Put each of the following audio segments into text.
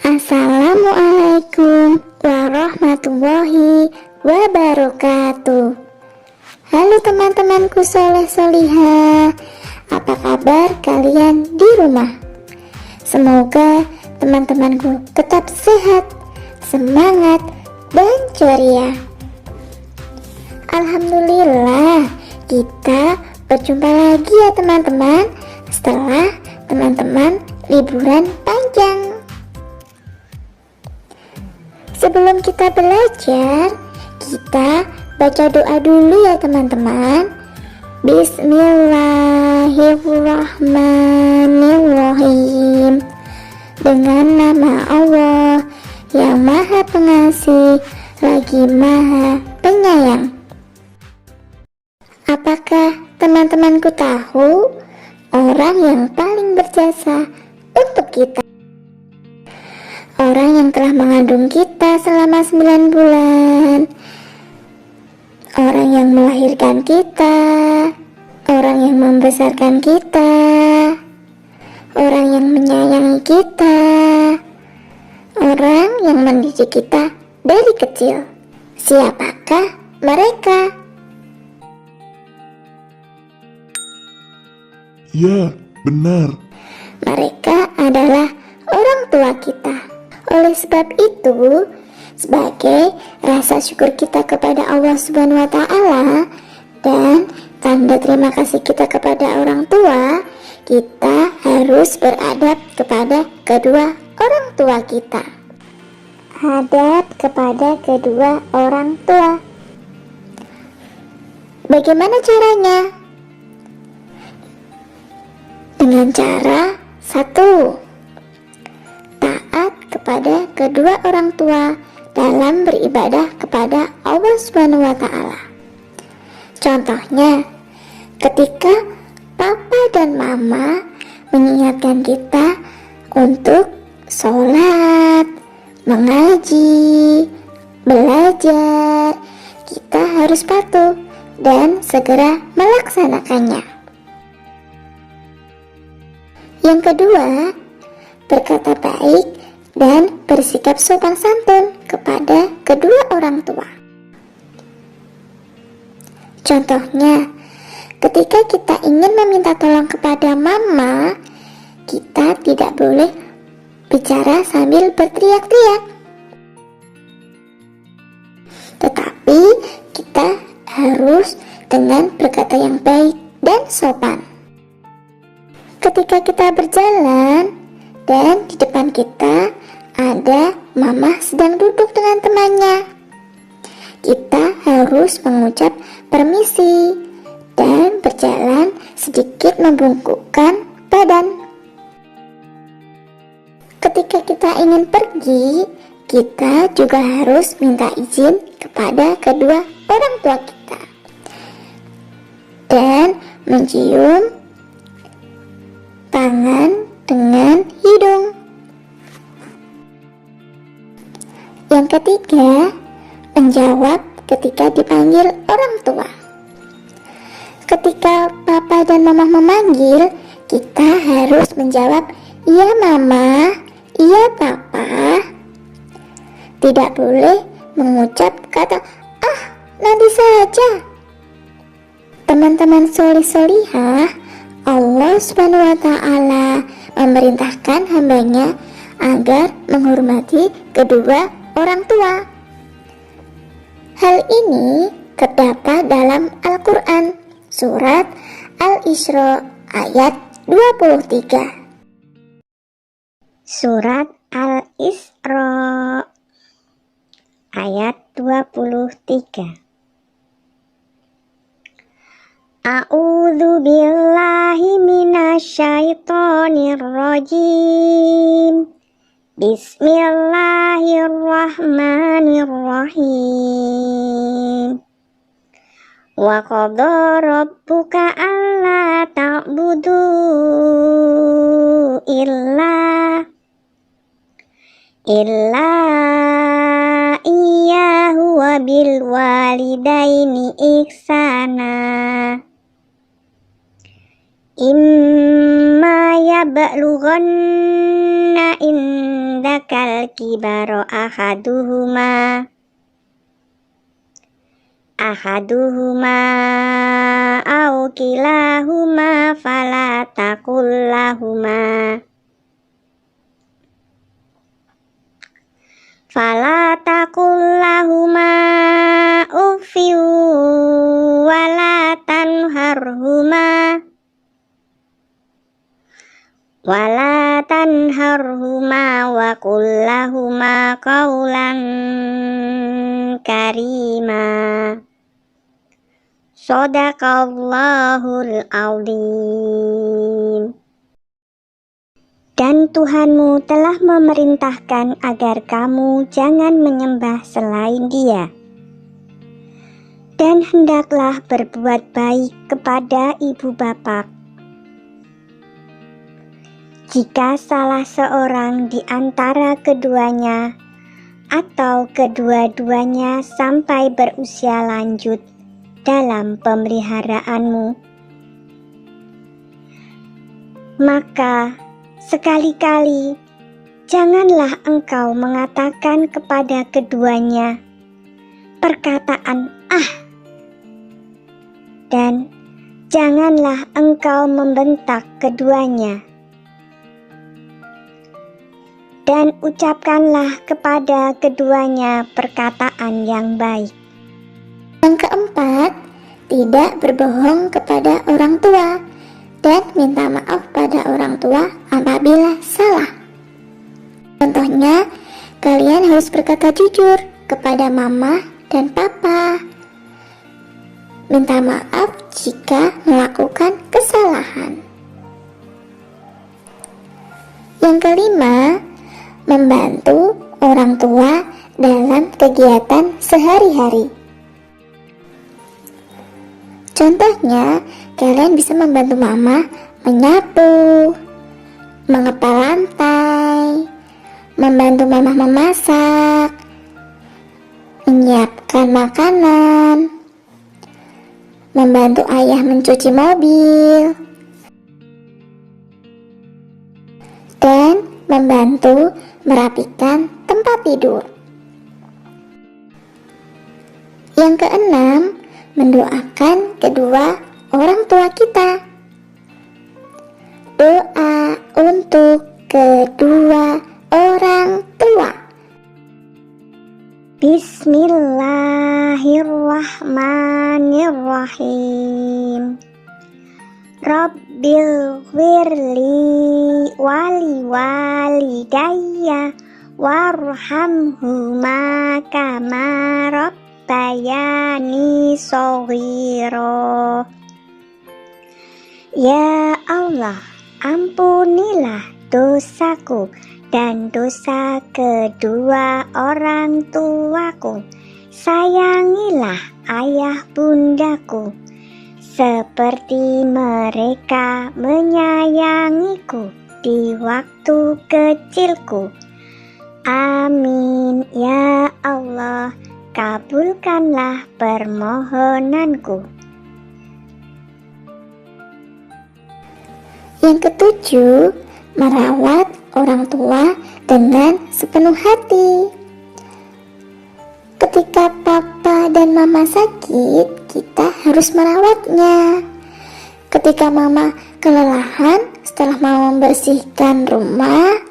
Assalamualaikum warahmatullahi wabarakatuh. Halo teman-temanku soleh solihah, apa kabar kalian di rumah? Semoga teman-temanku tetap sehat, semangat, dan ceria. Alhamdulillah, kita berjumpa lagi ya teman-teman setelah teman-teman liburan panjang. Sebelum kita belajar, kita baca doa dulu ya teman-teman. Bismillahirrahmanirrahim. Dengan nama Allah yang Maha Pengasih lagi Maha Penyayang. Apakah teman-temanku tahu orang yang paling berjasa untuk kita? Orang yang telah mengandung kita selama 9 bulan, orang yang melahirkan kita, orang yang membesarkan kita, orang yang menyayangi kita, orang yang mendidik kita dari kecil. Siapakah mereka? Ya, benar. Mereka adalah orang tua kita. Oleh sebab itu, sebagai rasa syukur kita kepada Allah Subhanahu wa Ta'ala dan tanda terima kasih kita kepada orang tua, kita harus beradab kepada kedua orang tua kita. Adab kepada kedua orang tua. Bagaimana caranya? Dengan cara satu, taat kepada kedua orang tua dalam beribadah kepada Allah Subhanahu wa Ta'ala. Contohnya, ketika papa dan mama mengingatkan kita untuk sholat, mengaji, belajar, kita harus patuh dan segera melaksanakannya. Yang kedua, berkata baik dan bersikap sopan santun kepada kedua orang tua. Contohnya, ketika kita ingin meminta tolong kepada mama, kita tidak boleh bicara sambil berteriak-teriak. Tetapi kita harus dengan berkata yang baik dan sopan. Ketika kita berjalan dan di depan kita ada mama sedang duduk dengan temannya, kita harus mengucap permisi dan berjalan sedikit membungkukkan badan. Ketika kita ingin pergi, kita juga harus minta izin kepada kedua orang tua kita dan mencium tangan dengan hidung. Yang ketiga, menjawab ketika dipanggil orang tua. Ketika papa dan mama memanggil, kita harus menjawab, iya mama, iya papa. Tidak boleh mengucap kata, nanti saja. Teman-teman solih-solihah, Allah Subhanahu wa Ta'ala memerintahkan hambanya agar menghormati kedua orang tua. Hal ini terdapat dalam Al-Quran surat Al-Isra ayat 23. Surat Al-Isra ayat 23. A'udzu billahi minasyaitonir rajim. Bismillahirrahmanirrahim. Wa qadha rabbuka alla ta'budu illa iyyahu wa bil walidaini ihsana. Imma yablughanna indak adrakal kibaro ahaduhuma au kilahuma fala taqullahuma uffiu wala tanharhuma wa kullahuma qawlan karima. Shadaqallahul azim. Dan Tuhanmu telah memerintahkan agar kamu jangan menyembah selain Dia. Dan hendaklah berbuat baik kepada ibu bapa. Jika salah seorang di antara keduanya atau kedua-duanya sampai berusia lanjut dalam pemeliharaanmu, maka sekali-kali janganlah engkau mengatakan kepada keduanya perkataan "ah", dan janganlah engkau membentak keduanya. Dan ucapkanlah kepada keduanya perkataan yang baik. Yang keempat, tidak berbohong kepada orang tua dan minta maaf pada orang tua apabila salah. Contohnya, kalian harus berkata jujur kepada mama dan papa. Minta maaf jika melakukan kesalahan. Yang kelima, membantu orang tua dalam kegiatan sehari-hari. Contohnya, kalian bisa membantu mama menyapu, mengepel lantai, membantu mama memasak, menyiapkan makanan, membantu ayah mencuci mobil, dan membantu merapikan tempat tidur. Yang keenam, mendoakan kedua orang tua kita. Doa untuk kedua orang tua. Bismillahirrahmanirrahim. Rabbil firli wali walidayya warhamhuma kama rabbayani shaghira. Ya Allah, ampunilah dosaku dan dosa kedua orang tuaku. Sayangilah ayah bundaku seperti mereka menyayangiku di waktu kecilku. Amin ya Allah, kabulkanlah permohonanku. Yang ketujuh, merawat orang tua dengan sepenuh hati. Ketika papa dan mama sakit, kita harus merawatnya. Ketika mama kelelahan setelah mau membersihkan rumah,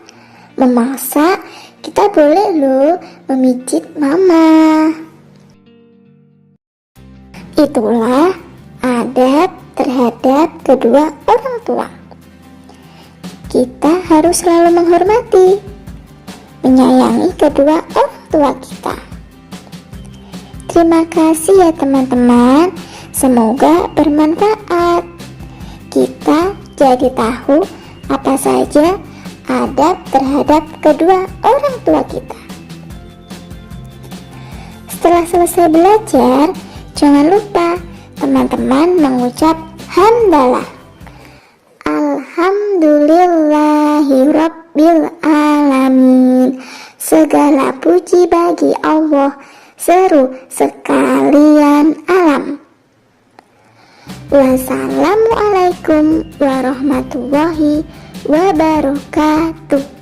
memasak, kita boleh loh memijit mama. Itulah adab terhadap kedua orang tua. Kita harus selalu menghormati, menyayangi kedua orang tua kita. Terima kasih ya teman-teman, semoga bermanfaat. Kita jadi tahu apa saja adab terhadap kedua orang tua kita. Setelah selesai belajar, jangan lupa teman-teman mengucap hamdalah. Alhamdulillahirabbil alamin. Segala puji bagi Allah, seru sekalian alam. Wassalamualaikum warahmatullahi wabarakatuh.